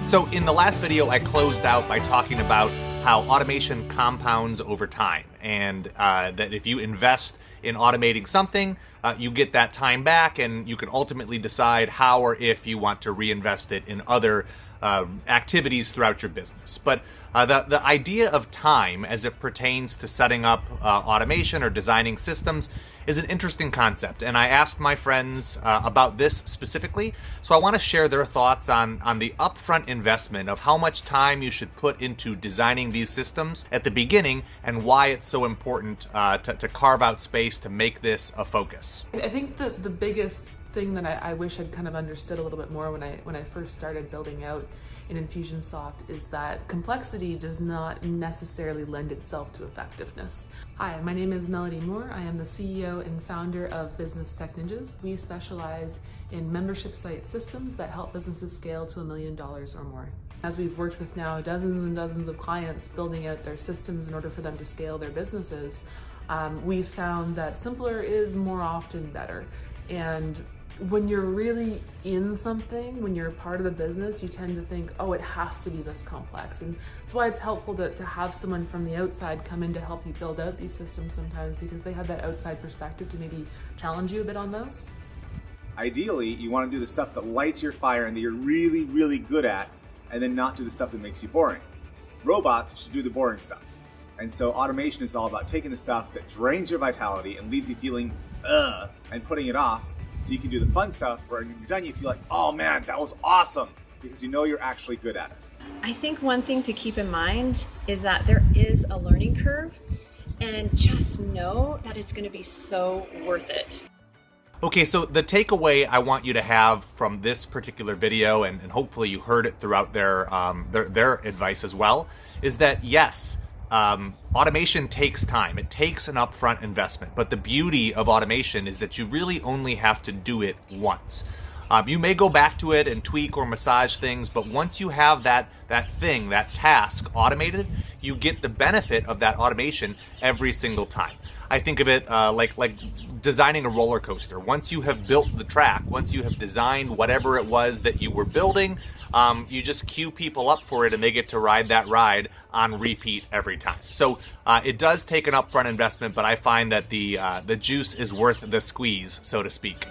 So in the last video, I closed out by talking about how automation compounds over time, and that if you invest in automating something, you get that time back, and you can ultimately decide how or if you want to reinvest it in other activities throughout your business. But the idea of time as it pertains to setting up automation or designing systems is an interesting concept, and I asked my friends about this specifically, so I want to share their thoughts on the upfront investment of how much time you should put into designing these systems at the beginning, and why it's so important to carve out space to make this a focus. I think the biggest thing that I wish I'd kind of understood a little bit more when I first started building out in Infusionsoft is that complexity does not necessarily lend itself to effectiveness. Hi, my name is Melody Moore. I am the CEO and founder of Business Tech Ninjas. We specialize in membership site systems that help businesses scale to $1 million or more. As we've worked with now dozens and dozens of clients building out their systems in order for them to scale their businesses, we've found that simpler is more often better. And when you're really in something, when you're a part of the business, you tend to think, oh, it has to be this complex. And that's why it's helpful to have someone from the outside come in to help you build out these systems sometimes, because they have that outside perspective to maybe challenge you a bit on those. Ideally, you want to do the stuff that lights your fire and that you're really, really good at, and then not do the stuff that makes you boring. Robots should do the boring stuff. And so automation is all about taking the stuff that drains your vitality and leaves you feeling, and putting it off, so you can do the fun stuff where when you're done, you feel like, oh man, that was awesome, because you know you're actually good at it. I think one thing to keep in mind is that there is a learning curve, and just know that it's going to be so worth it. Okay, so the takeaway I want you to have from this particular video, and hopefully you heard it throughout their advice as well, is that yes, automation takes time. It takes an upfront investment, but the beauty of automation is that you really only have to do it once. You may go back to it and tweak or massage things, but once you have that task automated, you get the benefit of that automation every single time. I think of it like designing a roller coaster. Once you have built the track, once you have designed whatever it was that you were building, you just queue people up for it and they get to ride that ride on repeat every time. So it does take an upfront investment, but I find that the juice is worth the squeeze, so to speak.